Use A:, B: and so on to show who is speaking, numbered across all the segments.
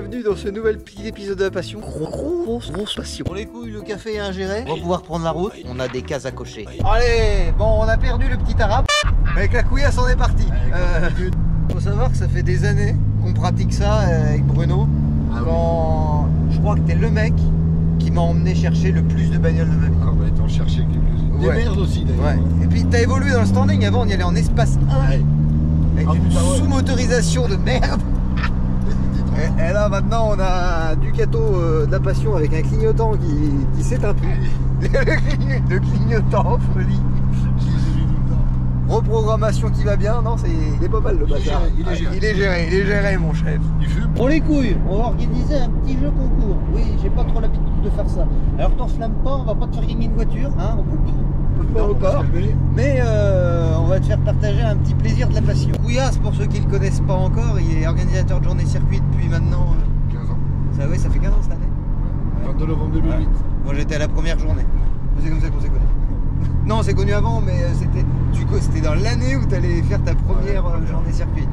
A: bienvenue dans ce nouvel petit épisode de la passion. Grosse passion. On les couilles, le café est ingéré. On va pouvoir prendre la route. On a des cases à cocher. Allez, bon, on a perdu le petit arabe. Avec la couillasse, on est parti. Faut savoir que ça fait des années qu'on pratique ça avec Bruno. Quand je crois que t'es le mec qui m'a emmené chercher le plus de bagnoles de ma vie.
B: Ah bah t'en cherchais des merdes aussi d'ailleurs.
A: Ouais. Et puis t'as évolué dans le standing. Avant, on y allait en espace 1. Ouais. Avec une sous-motorisation de merde. Et là maintenant on a Ducato de la passion avec un clignotant qui s'éteint plus. Le clignotant, folie. Reprogrammation qui va bien, non, il est pas mal le bazar. Il est géré mon chef.
C: Pour les couilles, on va organiser un petit jeu concours. Oui, j'ai pas trop l'habitude de faire ça. Alors t'enflamme pas, on va pas te faire gagner une voiture, hein. Pas encore. Mais on va te faire partager un petit plaisir de la passion. Couillasse, pour ceux qui le connaissent pas encore, il est organisateur de journée circuit depuis maintenant
B: 15 ans.
A: Ça, ouais, ça fait 15 ans cette année.
B: 22 novembre 2008. Ouais.
A: Moi j'étais à la première journée. C'est comme ça qu'on s'est connus. Non, on s'est connus avant, mais c'était dans l'année où tu allais faire ta première journée circuit.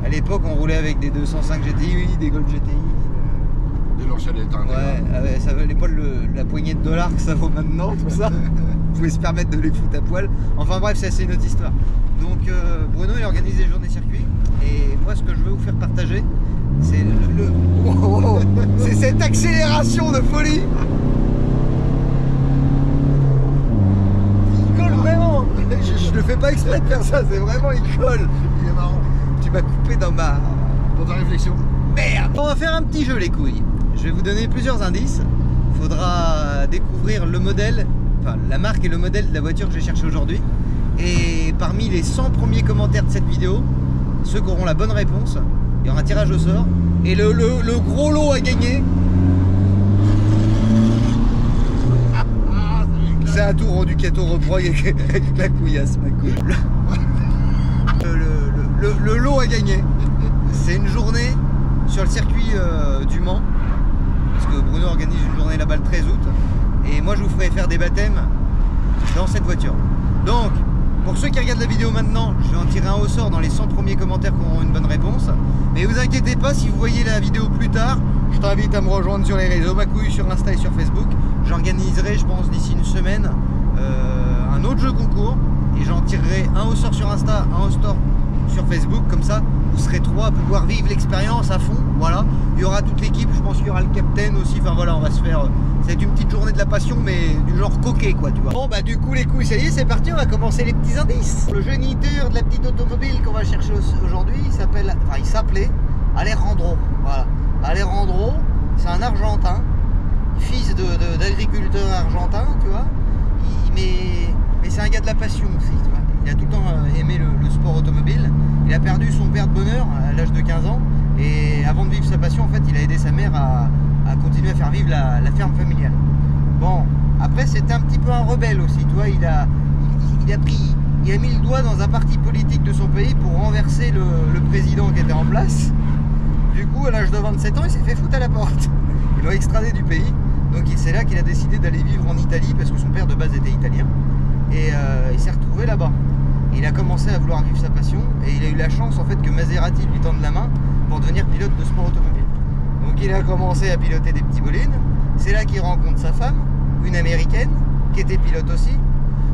A: À l'époque, on roulait avec des 205 GTI, des Golf GTI.
B: Des Lancia Delta.
A: Ouais, ça valait pas la poignée de dollars que ça vaut maintenant, tout ça. Vous pouvez se permettre de les foutre à poil. Enfin bref, c'est une autre histoire. Donc Bruno, il organise les journées circuit. Et moi, ce que je veux vous faire partager, c'est c'est cette accélération de folie. Vraiment, je le fais pas exprès de faire ça, c'est vraiment il colle.
B: Il est marrant.
A: Tu m'as coupé dans
B: ta réflexion.
A: Merde. On va faire un petit jeu les couilles. Je vais vous donner plusieurs indices. Faudra découvrir le modèle, enfin la marque et le modèle de la voiture que j'ai cherché aujourd'hui. Et parmi les 100 premiers commentaires de cette vidéo, ceux qui auront la bonne réponse, il y aura un tirage au sort. Et le gros lot à gagner, c'est un tour au Ducato Reprog avec la couillasse, ma couille. Le lot à gagner, c'est une journée sur le circuit du Mans, parce que Bruno organise une journée là-bas le 13 août, et moi je vous ferai faire des baptêmes dans cette voiture. Donc, pour ceux qui regardent la vidéo maintenant, je vais en tirer un au sort dans les 100 premiers commentaires qui auront une bonne réponse. Mais vous inquiétez pas, si vous voyez la vidéo plus tard, je t'invite à me rejoindre sur les réseaux, ma couille, sur Insta et sur Facebook. J'organiserai, je pense, d'ici une semaine, un autre jeu concours. Et j'en tirerai un au sort sur Insta, un au sort sur Facebook. Comme ça, vous serez trois à pouvoir vivre l'expérience à fond. Voilà. Il y aura toute l'équipe, je pense qu'il y aura le capitaine aussi. Enfin voilà, on va se faire... C'est une petite journée de la passion, mais du genre coquet, quoi, tu vois. Bon, bah du coup, les couilles, ça y est, c'est parti, on va commencer les petits indices. Le géniteur de la petite automobile qu'on va chercher aujourd'hui, il s'appelait Alejandro. Voilà. Alejandro, c'est un Argentin, fils d'agriculteur argentin, tu vois. Mais c'est un gars de la passion aussi, tu vois. Il a tout le temps aimé le sport automobile. Il a perdu son père de bonheur à l'âge de 15 ans. Et avant de vivre sa passion, en fait, il a aidé sa mère à continuer à faire vivre la ferme familiale. Bon, après, c'était un petit peu un rebelle aussi, tu vois. Il a mis le doigt dans un parti politique de son pays pour renverser le président qui était en place. Du coup, à l'âge de 27 ans, il s'est fait foutre à la porte. Ils l'ont extradé du pays. Donc c'est là qu'il a décidé d'aller vivre en Italie, parce que son père de base était italien. Et il s'est retrouvé là-bas. Il a commencé à vouloir vivre sa passion. Et il a eu la chance en fait que Maserati lui tende la main pour devenir pilote de sport automobile. Donc il a commencé à piloter des petits bolines. C'est là qu'il rencontre sa femme, une américaine, qui était pilote aussi.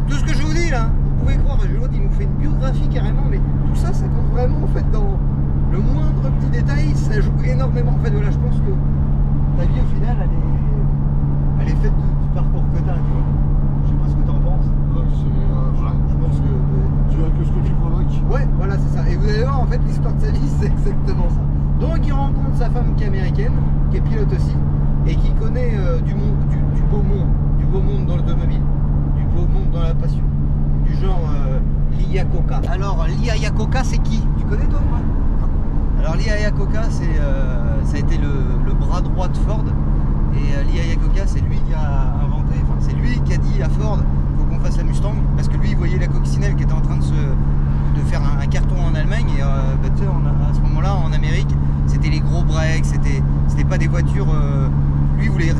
A: Tout ce que je vous dis là, vous pouvez croire, l'autre il nous fait une biographie carrément, mais tout ça, ça compte vraiment en fait dans le moindre petit détail, ça joue énormément en fait. Voilà, je pense que ta vie au final, elle est faite du parcours que t'as, tu vois. Je sais pas ce que t'en penses.
B: Je pense que tu vois que ce que tu provoques.
A: Ouais, voilà, c'est ça. Et vous allez voir, en fait, l'histoire de sa vie, c'est exactement ça. Donc il rencontre sa femme qui est américaine, qui est pilote aussi, et qui connaît du beau monde dans l'automobile, du beau monde dans la passion, du genre Lee Iacocca. Alors Lee Iacocca, c'est qui? Tu connais toi ou pas? Alors Lee Iacocca, ça a été le bras droit de Ford, et Lee Iacocca, c'est lui qui a inventé, enfin c'est lui qui a dit à Ford, faut qu'on fasse la Mustang, parce que lui il voyait la coccinelle qui était en train de faire un carton en Allemagne, et tu sais, à ce moment-là en Amérique, c'était les gros breaks, c'était pas des voitures. Lui voulait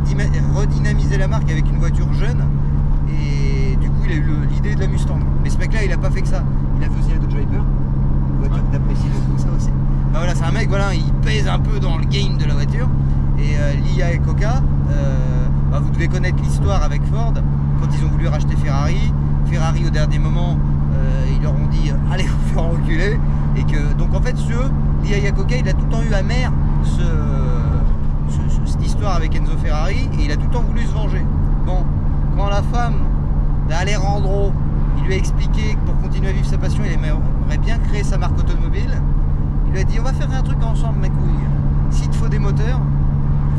A: redynamiser la marque avec une voiture jeune, et du coup il a eu l'idée de la Mustang. Mais ce mec-là, il a pas fait que ça. Il a fait aussi la Dodge Viper, une voiture que t'apprécies beaucoup, ça aussi. Ben voilà, c'est un mec, voilà, il pèse un peu dans le game de la voiture. l'IA et Coca, vous devez connaître l'histoire avec Ford, quand ils ont voulu racheter Ferrari. Ferrari au dernier moment, ils leur ont dit allez vous faire enculer. Et que, donc en fait, l'IA Iacocca, il a tout le temps eu amer cette histoire avec Enzo Ferrari, et il a tout le temps voulu se venger. Bon, quand la femme d'Alejandro, il lui a expliqué que pour continuer à vivre sa passion, il aimerait bien créer sa marque automobile, il lui a dit on va faire un truc ensemble ma couille, s'il te faut des moteurs,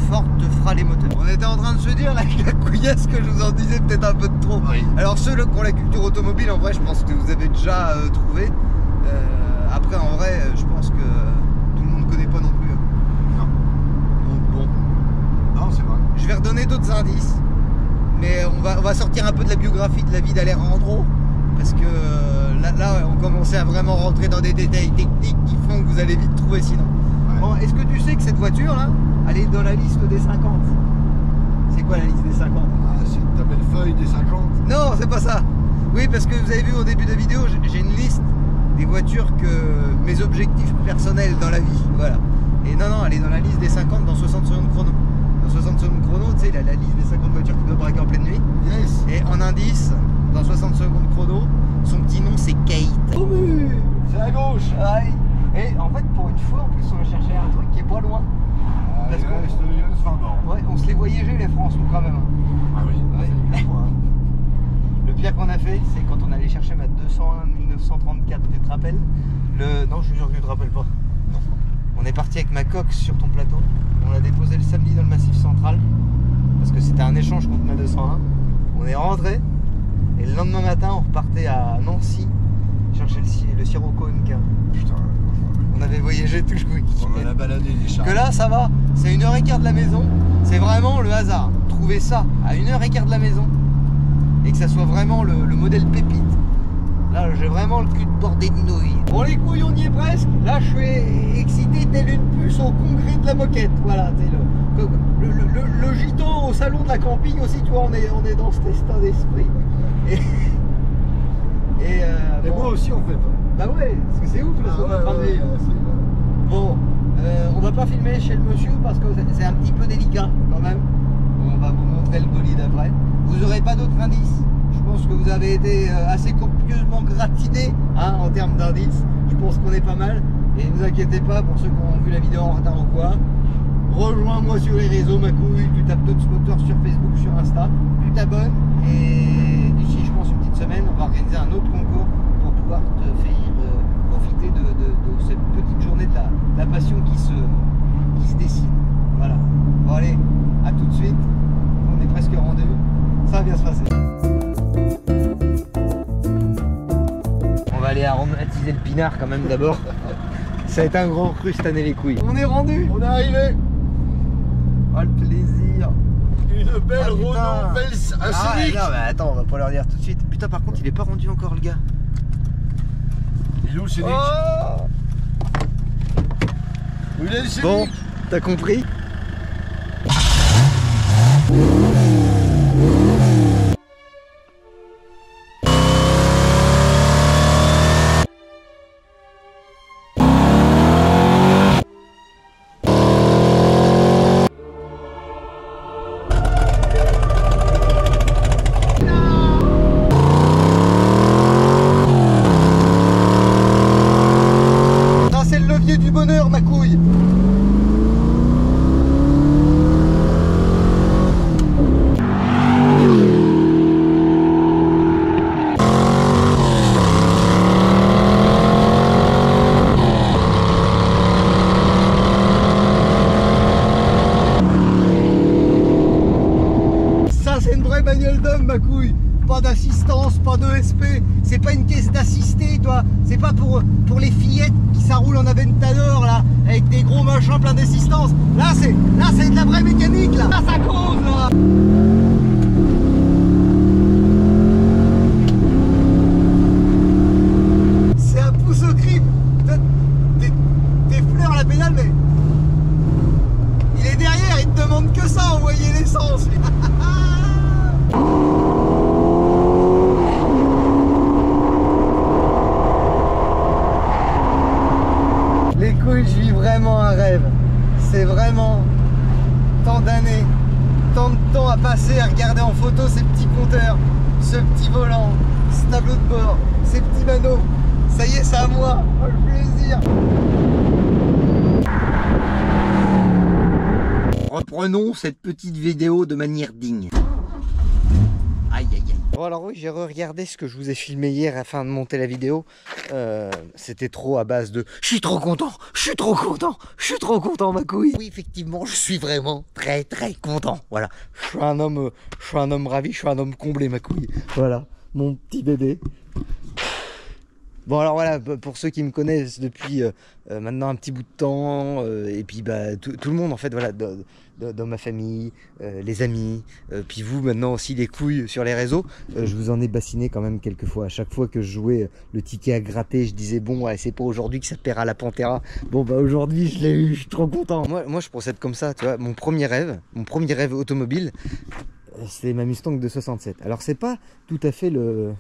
A: Ford te fera les moteurs. On était en train de se dire avec la couillasse que je vous en disais peut-être un peu de trop.
B: Oui.
A: Alors ceux qui ont la culture automobile, en vrai je pense que vous avez déjà trouvé. Après en vrai je pense que tout le monde ne connaît pas non plus.
B: Non.
A: Donc bon.
B: Non, c'est vrai.
A: Je vais redonner d'autres indices. Mais on va sortir un peu de la biographie de la vie d'Alejandro. Parce que là on commençait à vraiment rentrer dans des détails techniques qui font que vous allez vite trouver sinon.
B: Ouais.
A: Bon, est-ce que tu sais que cette voiture là, elle est dans la liste des 50? C'est quoi la liste des 50?
B: Ah, c'est ta belle feuille des 50.
A: Non, c'est pas ça. Oui, parce que vous avez vu au début de la vidéo, j'ai une liste des voitures que mes objectifs personnels dans la vie. Voilà. Et non, elle est dans la liste des 50 dans 60 secondes chrono. Dans 60 secondes chrono, tu sais, la liste des 50 voitures qui doivent braquer en pleine nuit.
B: Yes.
A: Et en indice, dans 60 secondes chrono, son petit nom c'est Kate.
C: Oh, mais...
B: C'est à gauche.
C: Aïe. Et en fait, pour une fois, en plus, on va chercher un truc qui est pas loin.
B: Parce
C: qu'on-
B: il reste 20 bornes.
C: Ouais, on se les voyait les Français quand même.
B: Ah oui,
C: Ouais.
B: c'est bien, hein.
C: Le pire qu'on a fait, c'est quand on allait chercher ma 201 1934, tu te rappelles? Non, je jure que je te rappelle pas.
B: Non.
C: On est parti avec ma coque sur ton plateau. On l'a déposé le samedi dans le Massif Central. Parce que c'était un échange contre ma 201. On est rentré. Et le lendemain matin, on repartait à Nancy chercher le Sirocco MK.
B: Putain.
C: On avait voyagé tout le week-end.
B: On en a baladé des chars.
C: Que là, ça va. C'est 1h15 de la maison. C'est vraiment le hasard. Trouver ça à 1h15 de la maison. Et que ça soit vraiment le modèle pépite. Là, j'ai vraiment le cul de bordé de nouilles. Bon, les couilles, on y est presque. Là, je suis excité tel une puce au congrès de la moquette. Voilà, c'est le gitan au salon de la camping aussi, tu vois, on est dans cet état d'esprit. Et
B: Et
C: bon,
B: moi aussi en fait.
C: bah ouais, parce que c'est ouf là, ce qu'on est en train de vivre. Bon, on va pas filmer chez le monsieur parce que c'est un petit peu délicat quand même. On va vous montrer le bolide après. Vous n'aurez pas d'autres indices. Je pense que vous avez été assez copieusement gratiné en termes d'indices. Je pense qu'on est pas mal. Et ne vous inquiétez pas pour ceux qui ont vu la vidéo en retard ou quoi. Rejoins-moi sur les réseaux, ma couille. Tu tapes d'autres moteurs sur Facebook, sur Insta. Tu t'abonnes. Et d'ici, je pense, une petite semaine, on va organiser un autre concours pour pouvoir te faire profiter de cette petite journée de la passion qui se dessine. Voilà. Bon allez, à tout de suite. On est presque rendu. Ça va bien se passer. On va aller aromatiser le pinard quand même d'abord. Ça va être un grand cru cette année les couilles. On est rendu.
B: On est arrivé.
C: Oh le plaisir.
B: Une belle
C: Ah, putain.
B: Renault, belle un Civic.
C: Non mais attends, on va pas leur dire tout de suite. Putain par contre il est pas rendu encore le gars.
B: Il est où le Civic?
C: Oh
B: Où il est le Civic?
C: bon, t'as compris? Ça c'est le levier du bonheur ma couille. Ça c'est une vraie bagnole d'homme ma couille. Pas d'assistance, pas de SP, c'est pas une caisse d'assisté toi, c'est pas pour les fillettes qui s'enroulent en Aventador là, avec des gros machins plein d'assistance. Là c'est de la vraie mécanique là, ça cause là. C'est un pouce au crime. Des fleurs à la pédale mais il est derrière, il te demande que ça, envoyer l'essence. lui. Les couilles, je vis vraiment un rêve. C'est vraiment
A: tant d'années, tant de temps à passer à regarder en photo ces petits compteurs, ce petit volant, ce tableau de bord, ces petits manos. Ça y est, c'est à moi. Oh, le plaisir. Reprenons cette petite vidéo de manière digne. Aïe aïe aïe. Bon alors oui, j'ai regardé ce que je vous ai filmé hier afin de monter la vidéo. C'était trop à base de je suis trop content, je suis trop content, je suis trop content ma couille. Oui effectivement, je suis vraiment très content. Voilà, je suis un homme ravi, je suis un homme comblé ma couille. Voilà, mon petit bébé. Bon alors voilà, pour ceux qui me connaissent depuis maintenant un petit bout de temps, et puis bah, tout le monde en fait, voilà, dans ma famille, les amis, puis vous maintenant aussi les couilles sur les réseaux, je vous en ai bassiné quand même quelques fois. À chaque fois que je jouais le ticket à gratter, je disais bon ouais, c'est pas aujourd'hui que ça paiera la Pantera. Bon bah aujourd'hui je l'ai eu, je suis trop content. Moi je procède comme ça, tu vois, mon premier rêve automobile, c'est ma Mustang de 67. Alors c'est pas tout à fait le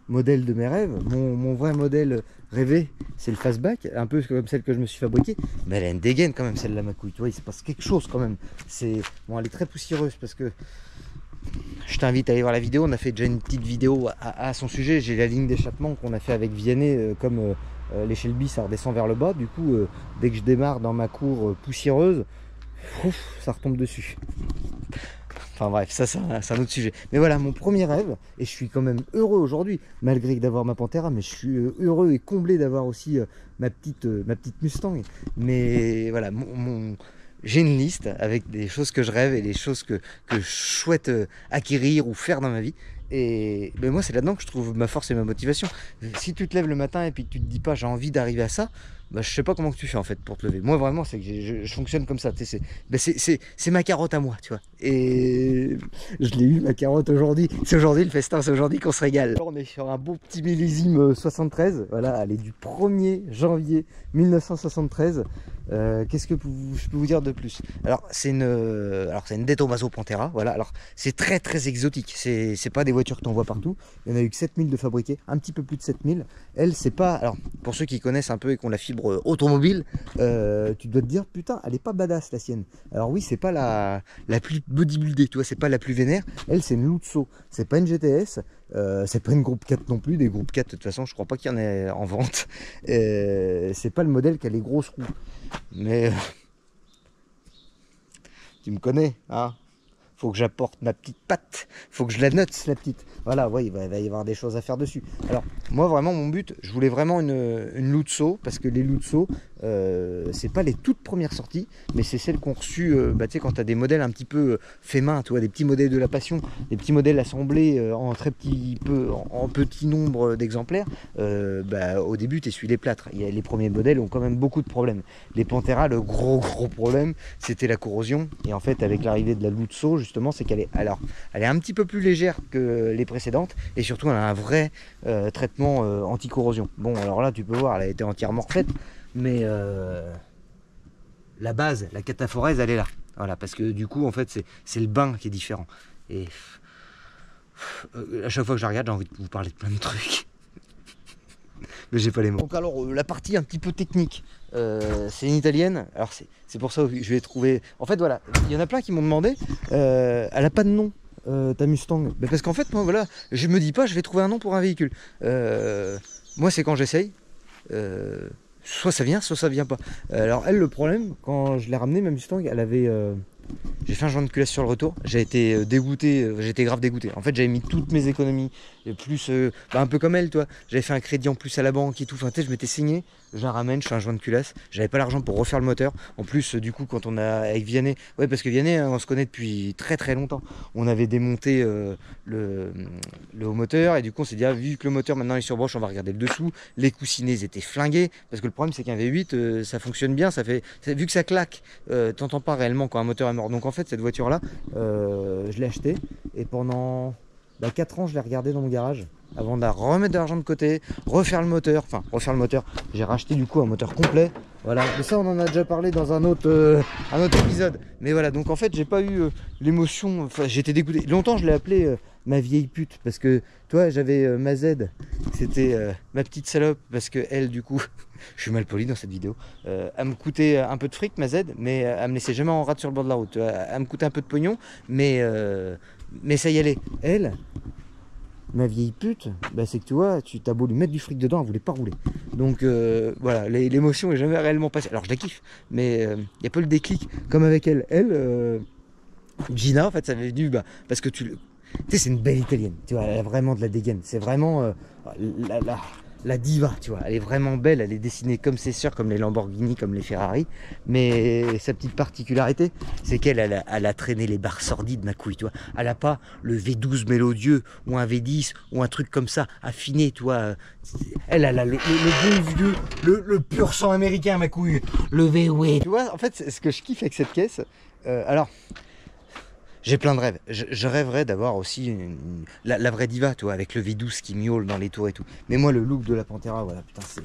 A: modèle de mes rêves, mon vrai modèle rêvé c'est le fastback, un peu comme celle que je me suis fabriquée, mais elle a une dégaine quand même celle-là ma couille, tu vois, il se passe quelque chose quand même. C'est bon, elle est très poussiéreuse parce que je t'invite à aller voir la vidéo, on a fait déjà une petite vidéo à son sujet. J'ai la ligne d'échappement qu'on a fait avec Vianney, comme les Shelby ça redescend vers le bas, du coup dès que je démarre dans ma cour poussiéreuse, ça retombe dessus. Enfin bref, ça c'est un autre sujet. Mais voilà, mon premier rêve, et je suis quand même heureux aujourd'hui, malgré d'avoir ma Pantera, mais je suis heureux et comblé d'avoir aussi ma petite Mustang. Mais voilà, j'ai une liste avec des choses que je rêve et des choses que je souhaite acquérir ou faire dans ma vie. Et ben moi c'est là-dedans que je trouve ma force et ma motivation. Si tu te lèves le matin et puis que tu te dis pas j'ai envie d'arriver à ça, bah, je sais pas comment que tu fais en fait pour te lever. Moi vraiment c'est que je fonctionne comme ça, tu sais, c'est ma carotte à moi, tu vois. Et je l'ai eu ma carotte aujourd'hui. C'est aujourd'hui le festin, c'est aujourd'hui qu'on se régale. Alors, on est sur un beau petit millésime 73, voilà, elle est du 1er janvier 1973. Qu'est-ce que je peux vous dire de plus? Alors c'est une De Tomaso Pantera, voilà. Alors c'est très exotique, c'est pas des voitures que t'en vois partout. Il y en a eu que 7000 de fabriquées, un petit peu plus de 7000. Elle c'est pas, alors pour ceux qui connaissent un peu et qui ont la fibre automobile, tu dois te dire putain elle est pas badass la sienne. Alors oui, c'est pas la plus bodybuildée, tu vois, c'est pas la plus vénère. Elle c'est une Lutzo, c'est pas une GTS, c'est pas une groupe 4 non plus. Des groupes 4 de toute façon je crois pas qu'il y en ait en vente. C'est pas le modèle qui a les grosses roues, mais tu me connais, hein. Faut que j'apporte ma petite patte, faut que je la note la petite. Voilà, ouais, il va y avoir des choses à faire dessus. Alors moi vraiment mon but, je voulais vraiment une Lutzo, parce que les Lutzo, c'est pas les toutes premières sorties, mais c'est celles qu'on reçu, bah, tu sais, quand tu as des modèles un petit peu fait main, tu vois, des petits modèles de la Passion, des petits modèles assemblés en très en petit nombre d'exemplaires, bah, au début tu essuies les plâtres. Les premiers modèles ont quand même beaucoup de problèmes. Les Pantera, le gros problème c'était la corrosion, et en fait avec l'arrivée de la Lutzo justement, c'est qu'elle est un petit peu plus légère que les précédentes, et surtout elle a un vrai traitement anti-corrosion. Bon alors là tu peux voir, elle a été entièrement refaite, mais la base, la cataphorèse, elle est là. Voilà, parce que du coup en fait c'est le bain qui est différent, et à chaque fois que je la regarde j'ai envie de vous parler de plein de trucs mais j'ai pas les mots. Donc alors la partie un petit peu technique, c'est une italienne. Alors c'est pour ça que je vais trouver. En fait voilà, il y en a plein qui m'ont demandé, elle a pas de nom ta Mustang. Mais parce qu'en fait moi voilà, je me dis pas je vais trouver un nom pour un véhicule. Moi c'est quand j'essaye, soit ça vient, soit ça vient pas. Alors elle, le problème, quand je l'ai ramenée ma Mustang, elle avait j'ai fait un joint de culasse sur le retour, j'ai été dégoûté, j'étais grave dégoûté. En fait j'avais mis toutes mes économies, et plus bah, un peu comme elle, toi, j'avais fait un crédit en plus à la banque et tout, enfin, je m'étais signé, je la ramène, je fais un joint de culasse, j'avais pas l'argent pour refaire le moteur. En plus du coup quand on a avec Vianney, ouais parce que Vianney on se connaît depuis très longtemps, on avait démonté le haut moteur, et du coup on s'est dit vu que le moteur maintenant est sur broche, on va regarder le dessous. Les coussinets ils étaient flingués, parce que le problème c'est qu'un V8 ça fonctionne bien, vu que ça claque, t'entends pas réellement quand un moteur est mort. Donc en fait cette voiture là je l'ai achetée, et pendant 4 ans je l'ai regardée dans mon garage avant de remettre de l'argent de côté, refaire le moteur, j'ai racheté du coup un moteur complet. Voilà, mais ça on en a déjà parlé dans un autre épisode. Mais voilà, donc en fait j'ai pas eu l'émotion, enfin j'étais dégoûté. Longtemps je l'ai appelé ma vieille pute, parce que toi j'avais ma Z, c'était ma petite salope, parce que elle du coup, je suis mal poli dans cette vidéo, elle me coûtait un peu de fric ma Z, mais elle me laissait jamais en rade sur le bord de la route, elle me coûtait un peu de pognon, mais ça y allait. Elle, ma vieille pute, bah c'est que tu vois, tu t'as beau lui mettre du fric dedans, elle voulait pas rouler. Donc voilà, l'émotion est jamais réellement passée. Alors je la kiffe, mais il y a pas le déclic comme avec elle. Elle, Gina, en fait, ça m'est venu parce que tu sais, c'est une belle italienne, tu vois, elle a vraiment de la dégaine. C'est vraiment la diva, tu vois. Elle est vraiment belle, elle est dessinée comme ses sœurs, comme les Lamborghini, comme les Ferrari. Mais sa petite particularité, c'est qu'elle elle a traîné les barres sordides, ma couille, tu vois. Elle a pas le V12 mélodieux ou un V10 ou un truc comme ça, affiné, tu vois. Elle a le bon vieux, le pur sang américain, ma couille. Le V8. Tu vois, en fait, ce que je kiffe avec cette caisse, alors... J'ai plein de rêves. Je rêverais d'avoir aussi la vraie diva, tu vois, avec le V12 qui miaule dans les tours et tout. Mais moi, le look de la Pantera, voilà, putain, c'est...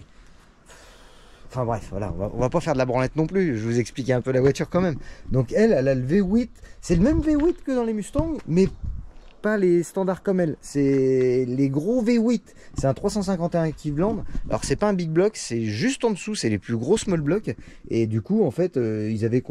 A: Enfin bref, voilà, on va pas faire de la branlette non plus. Je vous expliquer un peu la voiture quand même. Donc elle a le V8. C'est le même V8 que dans les Mustangs, mais pas les standards comme elle. C'est les gros V8. C'est un 351 Activeland. Alors c'est pas un big block, c'est juste en dessous. C'est les plus gros small block. Et du coup, en fait, ils avaient...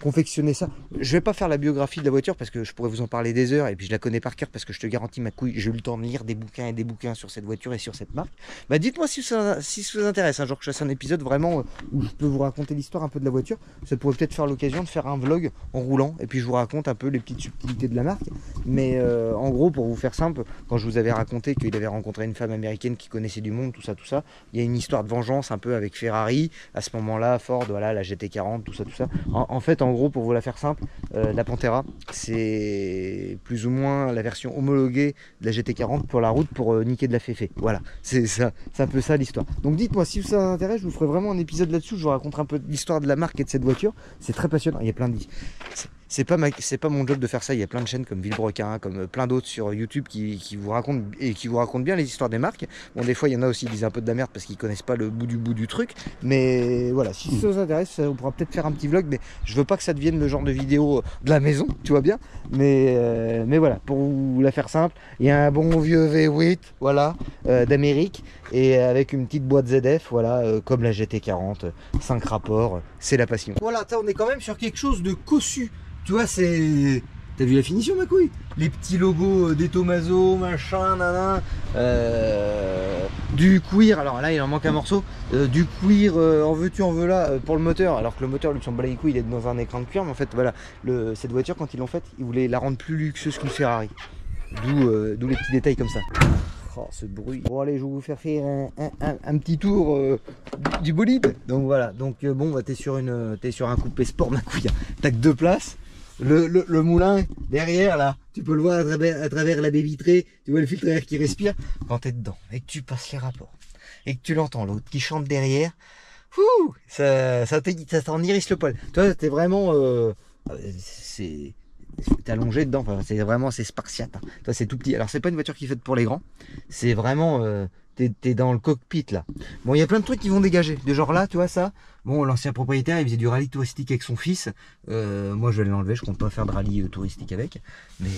A: confectionner ça. Je vais pas faire la biographie de la voiture parce que je pourrais vous en parler des heures et puis je la connais par cœur parce que je te garantis ma couille, j'ai eu le temps de lire des bouquins et des bouquins sur cette voiture et sur cette marque. Bah dites-moi si ça vous intéresse, un jour que je fasse un épisode vraiment où je peux vous raconter l'histoire un peu de la voiture. Ça pourrait peut-être faire l'occasion de faire un vlog en roulant et puis je vous raconte un peu les petites subtilités de la marque. Mais en gros, pour vous faire simple, quand je vous avais raconté qu'il avait rencontré une femme américaine qui connaissait du monde, tout ça, il y a une histoire de vengeance un peu avec Ferrari. À ce moment-là, Ford, voilà, la GT40, tout ça. En fait, en gros, pour vous la faire simple, la Pantera, c'est plus ou moins la version homologuée de la GT40 pour la route pour niquer de la féfé. Voilà, c'est un peu ça l'histoire. Donc dites-moi si ça vous intéresse, je vous ferai vraiment un épisode là-dessus, je vous raconterai un peu l'histoire de la marque et de cette voiture. C'est très passionnant, il y a plein de... C'est pas mon job de faire ça, il y a plein de chaînes comme Villebrequin, comme plein d'autres sur YouTube qui vous racontent bien les histoires des marques. Bon, des fois il y en a aussi qui disent un peu de la merde parce qu'ils connaissent pas le bout du truc, mais voilà, si ça vous intéresse, on pourra peut-être faire un petit vlog, mais je veux pas que ça devienne le genre de vidéo de la maison, tu vois bien, mais voilà, pour vous la faire simple, il y a un bon vieux V8, voilà, d'Amérique, et avec une petite boîte ZF, voilà, comme la GT40, 5 rapports, c'est la passion. Voilà, on est quand même sur quelque chose de cossu. Tu vois, c'est... T'as vu la finition, ma couille? Les petits logos des Tomaso, machin, nanan. Du cuir, alors là, il en manque un morceau. Du cuir, en veux-tu, en veux-là, pour le moteur. Alors que le moteur, lui, s'en bat les couilles, il est dans un écran de cuir. Mais en fait, voilà, cette voiture, quand ils l'ont faite, ils voulaient la rendre plus luxueuse qu'une Ferrari. D'où les petits détails comme ça. Oh, ce bruit. Bon, allez, je vais vous faire un petit tour du bolide. Donc voilà, donc bon, bah, t'es sur un coupé sport, ma couille. T'as que 2 places. Le moulin derrière là, tu peux le voir à travers la baie vitrée, tu vois le filtre à air qui respire. Quand t'es dedans et que tu passes les rapports et que tu l'entends l'autre qui chante derrière, ça t'en irrisse le poil. Toi t'es vraiment t'es allongé dedans, enfin, c'est spartiate, hein. Toi c'est tout petit. Alors c'est pas une voiture qui est faite pour les grands, c'est vraiment t'es dans le cockpit là. Bon, il y a plein de trucs qui vont dégager. De genre là, tu vois ça. Bon, l'ancien propriétaire, il faisait du rallye touristique avec son fils. Moi, je vais l'enlever. Je compte pas faire de rallye touristique avec. Mais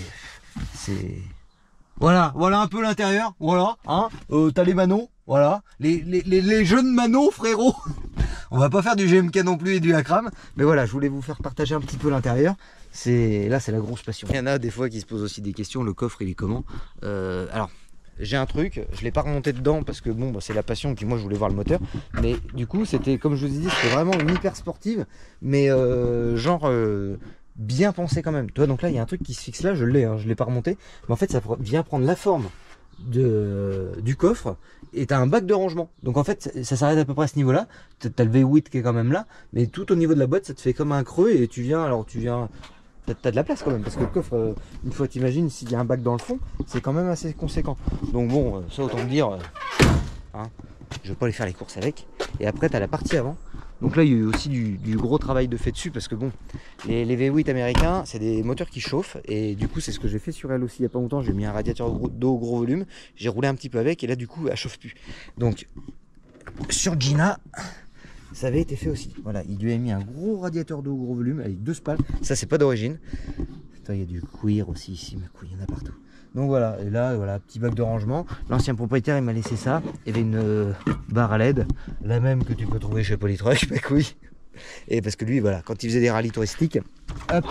A: c'est... Voilà un peu l'intérieur. Voilà, hein. T'as les manos. Voilà. Les jeunes manos, frérot. On va pas faire du GMK non plus et du Akram. Mais voilà, je voulais vous faire partager un petit peu l'intérieur. Là, c'est la grosse passion. Il y en a des fois qui se posent aussi des questions. Le coffre, il est comment? Alors... J'ai un truc, je l'ai pas remonté dedans parce que bon, bah, c'est la passion, puis moi je voulais voir le moteur. Mais du coup, c'était, comme je vous ai dit, c'était vraiment une hyper sportive, mais genre bien pensé quand même. Tu vois, donc là, il y a un truc qui se fixe là, je l'ai, hein, je l'ai pas remonté. Mais en fait, ça vient prendre la forme du coffre et t'as un bac de rangement. Donc en fait, ça s'arrête à peu près à ce niveau-là. T'as le V8 qui est quand même là, mais tout au niveau de la boîte, ça te fait comme un creux et tu viens. T'as de la place quand même, parce que le coffre, une fois t'imagines, s'il y a un bac dans le fond, c'est quand même assez conséquent. Donc bon, ça autant te dire, hein, je vais pas aller faire les courses avec. Et après t'as la partie avant. Donc là il y a eu aussi du gros travail de fait dessus, parce que bon, les V8 américains, c'est des moteurs qui chauffent. Et du coup c'est ce que j'ai fait sur elle aussi il y a pas longtemps. J'ai mis un radiateur d'eau gros volume, j'ai roulé un petit peu avec, et là du coup elle chauffe plus. Donc sur Gina... ça avait été fait aussi. Voilà, il lui a mis un gros radiateur d'eau gros volume avec 2 spales. Ça, c'est pas d'origine. Il y a du cuir aussi ici, mais il y en a partout. Donc voilà, et là, voilà, petit bac de rangement. L'ancien propriétaire, il m'a laissé ça. Il y avait une barre à LED, la même que tu peux trouver chez Polytruck, bah oui. Et parce que lui, voilà, quand il faisait des rallyes touristiques, hop,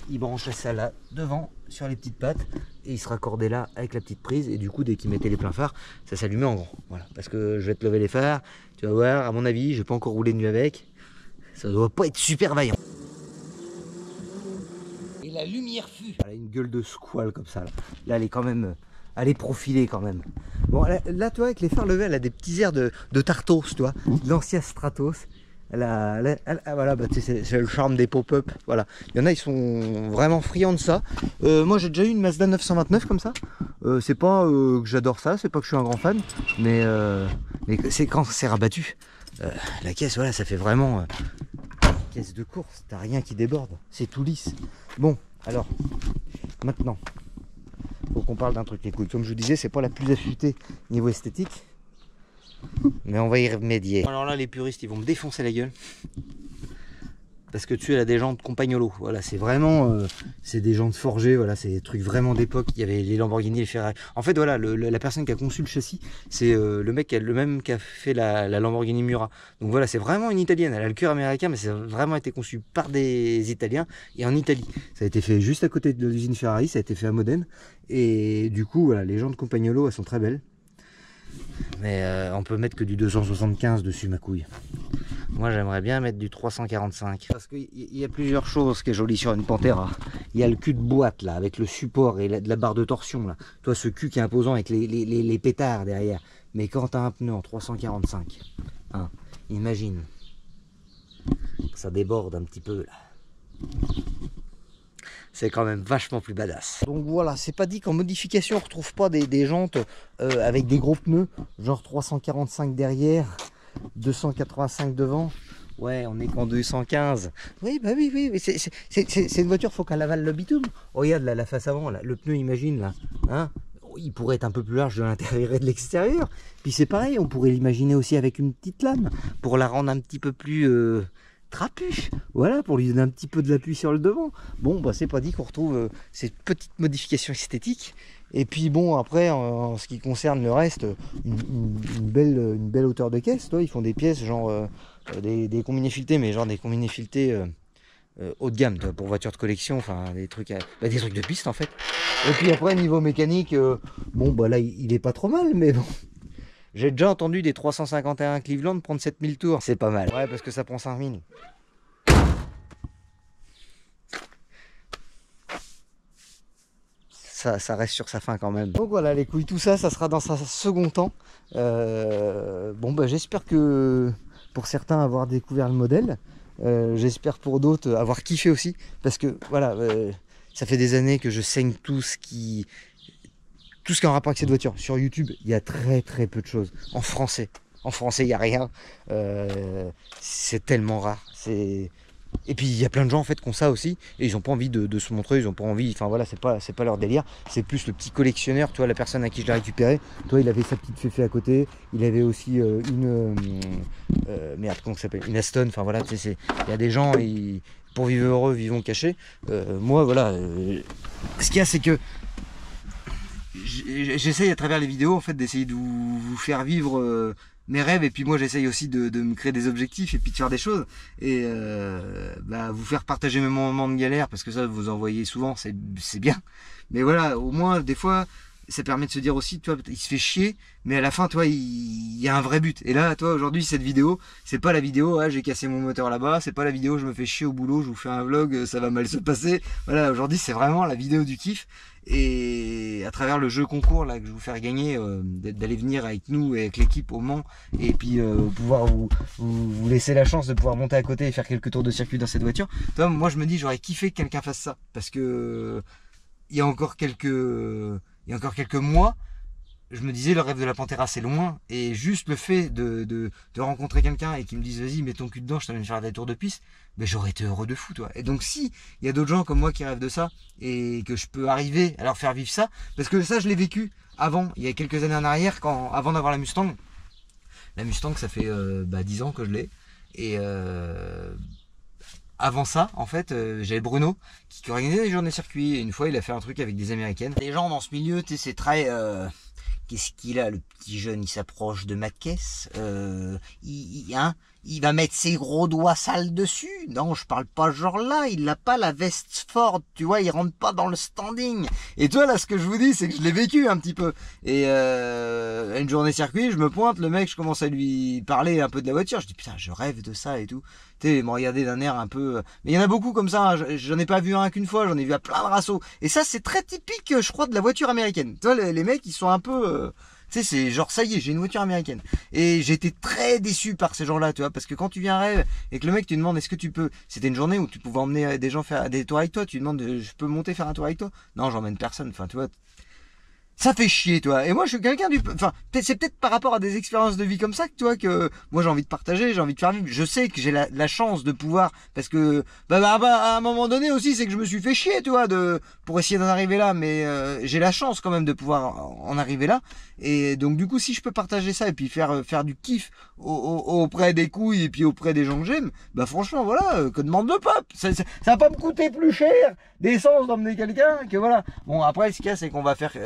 A: il branchait ça là, devant, sur les petites pattes, et il se raccordait là avec la petite prise, et du coup, dès qu'il mettait les pleins phares, ça s'allumait en grand. Voilà, parce que je vais te lever les phares, tu vas voir, à mon avis, je vais pas encore rouler de nuit avec. Ça doit pas être super vaillant. Et la lumière fut. Elle a une gueule de squale comme ça. Là elle est quand même. Elle est profilée quand même. Bon, là tu vois, avec les phares levés, elle a des petits airs de Tartos, tu vois. L'ancien Stratos. Voilà, bah, c'est le charme des pop-up. Voilà. Il y en a, ils sont vraiment friands de ça. Moi j'ai déjà eu une Mazda 929 comme ça. C'est pas que j'adore ça, c'est pas que je suis un grand fan. Mais c'est quand c'est rabattu. La caisse, voilà, ça fait vraiment caisse de course, t'as rien qui déborde, c'est tout lisse. Bon, alors, maintenant, faut qu'on parle d'un truc, les couilles. Comme je vous disais, c'est pas la plus affûtée niveau esthétique, mais on va y remédier. Alors là, les puristes, ils vont me défoncer la gueule. Parce que dessus, elle a des jantes Compagnolo. Voilà, c'est vraiment, c'est des jantes forgées. Voilà, c'est des trucs vraiment d'époque. Il y avait les Lamborghini, les Ferrari. En fait, voilà, la personne qui a conçu le châssis, c'est le mec le même qui a fait la Lamborghini Miura. Donc voilà, c'est vraiment une italienne. Elle a le cœur américain, mais ça a vraiment été conçu par des Italiens et en Italie. Ça a été fait juste à côté de l'usine Ferrari. Ça a été fait à Modène. Et du coup, voilà, les jantes Compagnolo, elles sont très belles. Mais on peut mettre que du 275 dessus, ma couille. Moi j'aimerais bien mettre du 345. Parce qu'il y a plusieurs choses qui est joli sur une Pantera. Il y a le cul de boîte là, avec le support et de la barre de torsion là. Toi, ce cul qui est imposant avec les pétards derrière. Mais quand tu as un pneu en 345, hein, imagine, ça déborde un petit peu là. C'est quand même vachement plus badass. Donc voilà, c'est pas dit qu'en modification on retrouve pas des jantes avec des gros pneus, genre 345 derrière, 285 devant. Ouais, on est qu'en 215. Oui, bah oui, c'est une voiture, faut qu'elle avale le bitume. Oh, regarde là, la face avant, là, le pneu, imagine là, hein, il pourrait être un peu plus large de l'intérieur et de l'extérieur. Puis c'est pareil, on pourrait l'imaginer aussi avec une petite lame pour la rendre un petit peu plus trapu, voilà, pour lui donner un petit peu de l'appui sur le devant. Bon, bah c'est pas dit qu'on retrouve ces petites modifications esthétiques. Et puis bon, après, en ce qui concerne le reste, une belle hauteur de caisse. Toi, ils font des pièces genre des combinés filetés, mais genre des combinés filetés haut de gamme, toi, pour voitures de collection, enfin des trucs de piste en fait. Et puis après, niveau mécanique, bon bah là il est pas trop mal, mais bon. J'ai déjà entendu des 351 Cleveland prendre 7000 tours. C'est pas mal. Ouais, parce que ça prend 5000. Ça reste sur sa fin quand même. Donc voilà les couilles, tout ça, ça sera dans un second temps. Bon bah j'espère que pour certains avoir découvert le modèle. J'espère pour d'autres avoir kiffé aussi. Parce que voilà, ça fait des années que je saigne tout ce qui est en rapport avec cette voiture. Sur YouTube, il y a très peu de choses. En français, il n'y a rien. C'est tellement rare. Et puis il y a plein de gens en fait qui ont ça aussi. Et ils n'ont pas envie de se montrer, ils n'ont pas envie. Enfin voilà, c'est pas leur délire. C'est plus le petit collectionneur, tu vois, la personne à qui je l'ai récupéré. Toi, il avait sa petite féfé à côté. Il avait aussi merde, comment ça s'appelle, une Aston. Enfin voilà, tu sais, il y a des gens, pour vivre heureux, vivons cachés. Moi, voilà. Ce qu'il y a, c'est que j'essaye à travers les vidéos en fait d'essayer de vous faire vivre mes rêves, et puis moi j'essaye aussi de me créer des objectifs et puis de faire des choses et vous faire partager mes moments de galère, parce que ça vous en voyez souvent, c'est bien, mais voilà, au moins des fois ça permet de se dire aussi, tu vois, il se fait chier, mais à la fin, toi, il y a un vrai but. Et là, toi, aujourd'hui, cette vidéo, c'est pas la vidéo, ah, j'ai cassé mon moteur là-bas, c'est pas la vidéo, je me fais chier au boulot, je vous fais un vlog, ça va mal se passer. Voilà, aujourd'hui, c'est vraiment la vidéo du kiff. Et à travers le jeu concours là que je vais vous faire gagner, d'aller venir avec nous et avec l'équipe au Mans, et puis pouvoir vous laisser la chance de pouvoir monter à côté et faire quelques tours de circuit dans cette voiture. Toi, moi, je me dis, j'aurais kiffé que quelqu'un fasse ça, parce que il y a encore quelques mois, je me disais, le rêve de la Pantera c'est loin, et juste le fait de rencontrer quelqu'un et qui me dise vas-y, mets ton cul dedans, je t'amène faire des tours de piste, ben j'aurais été heureux de fou, toi. Et donc si il y a d'autres gens comme moi qui rêvent de ça et que je peux arriver à leur faire vivre ça, parce que ça je l'ai vécu avant, il y a quelques années en arrière, avant d'avoir la Mustang. La Mustang, ça fait 10 ans que je l'ai, et avant ça, en fait, j'avais Bruno qui organisait des journées circuit. Et une fois, il a fait un truc avec des Américaines. Les gens dans ce milieu, tu sais, c'est très... Qu'est-ce qu'il a, le petit jeune? Il s'approche de ma caisse. Il va mettre ses gros doigts sales dessus. Non, je parle pas ce genre-là. Il n'a pas la veste forte, tu vois. Il rentre pas dans le standing. Et toi, là, ce que je vous dis, c'est que je l'ai vécu un petit peu. Et une journée circuit, je me pointe, le mec, je commence à lui parler un peu de la voiture. Je dis putain, je rêve de ça et tout. Tu sais, il me regardait d'un air un peu... Mais il y en a beaucoup comme ça. Hein. J'en ai pas vu un qu'une fois. J'en ai vu à plein de rassos. Et ça, c'est très typique, je crois, de la voiture américaine. Tu vois, les mecs, ils sont un peu... Tu sais, c'est genre, ça y est, j'ai une voiture américaine. Et j'étais très déçu par ces gens-là, tu vois, parce que quand tu viens à rêve et que le mec, tu demandes, est-ce que tu peux... C'était une journée où tu pouvais emmener des gens faire des tours avec toi. Tu demandes, je peux monter faire un tour avec toi? Non, j'emmène personne. Enfin, tu vois... Ça fait chier, toi. Et moi, je suis quelqu'un du... Enfin, c'est peut-être par rapport à des expériences de vie comme ça que, toi, que moi, j'ai envie de partager, j'ai envie de faire vivre. Je sais que j'ai la chance de pouvoir... Parce que, à un moment donné aussi, c'est que je me suis fait chier, tu vois, pour essayer d'en arriver là. Mais j'ai la chance quand même de pouvoir en arriver là. Et donc, du coup, si je peux partager ça et puis faire du kiff auprès des couilles et puis auprès des gens que j'aime, bah franchement, voilà, que demande le peuple. Ça va pas me coûter plus cher d'essence d'emmener quelqu'un que voilà. Bon, après, ce qu'il y a, c'est qu'on va faire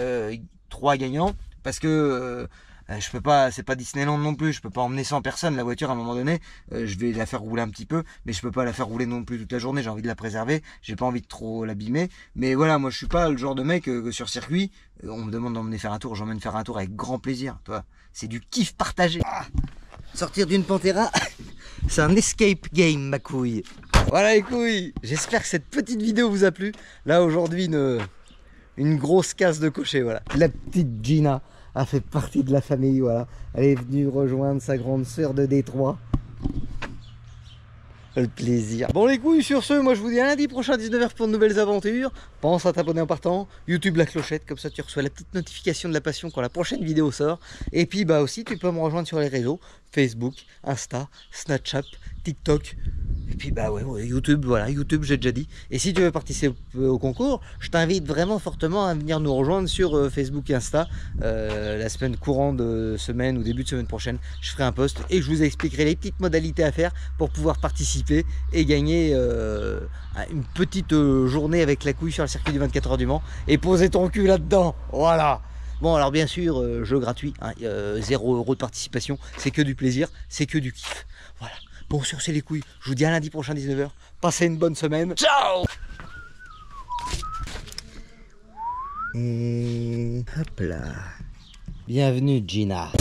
A: 3 gagnants parce que je peux pas, c'est pas Disneyland non plus, je peux pas emmener 100 personnes la voiture à un moment donné. Je vais la faire rouler un petit peu, mais je peux pas la faire rouler non plus toute la journée. J'ai envie de la préserver, j'ai pas envie de trop l'abîmer. Mais voilà, moi je suis pas le genre de mec que sur circuit, on me demande d'emmener faire un tour, j'emmène faire un tour avec grand plaisir. Toi, c'est du kiff partagé. Sortir d'une Pantera, c'est un escape game, ma couille. Voilà les couilles. J'espère que cette petite vidéo vous a plu. Là aujourd'hui une grosse casse de cocher, voilà. La petite Gina a fait partie de la famille, voilà. Elle est venue rejoindre sa grande sœur de Détroit. Le plaisir. Bon les couilles, sur ce, moi je vous dis à lundi prochain à 19h pour de nouvelles aventures. Pense à t'abonner en partant. YouTube la clochette, comme ça tu reçois la petite notification de la passion quand la prochaine vidéo sort. Et puis bah aussi tu peux me rejoindre sur les réseaux. Facebook, Insta, Snapchat, TikTok. Et puis bah ouais, YouTube, voilà, YouTube j'ai déjà dit. Et si tu veux participer au concours, je t'invite vraiment fortement à venir nous rejoindre sur Facebook et Insta. La semaine courante de semaine ou début de semaine prochaine, je ferai un post et je vous expliquerai les petites modalités à faire pour pouvoir participer et gagner une petite journée avec la couille sur le circuit du 24 heures du Mans et poser ton cul là-dedans, voilà. Bon alors bien sûr, jeu gratuit, hein, 0 € de participation, c'est que du plaisir, c'est que du kiff, voilà. Bon, sur c'est les couilles, je vous dis à lundi prochain 19h, passez une bonne semaine, ciao. Et hop là, bienvenue Gina.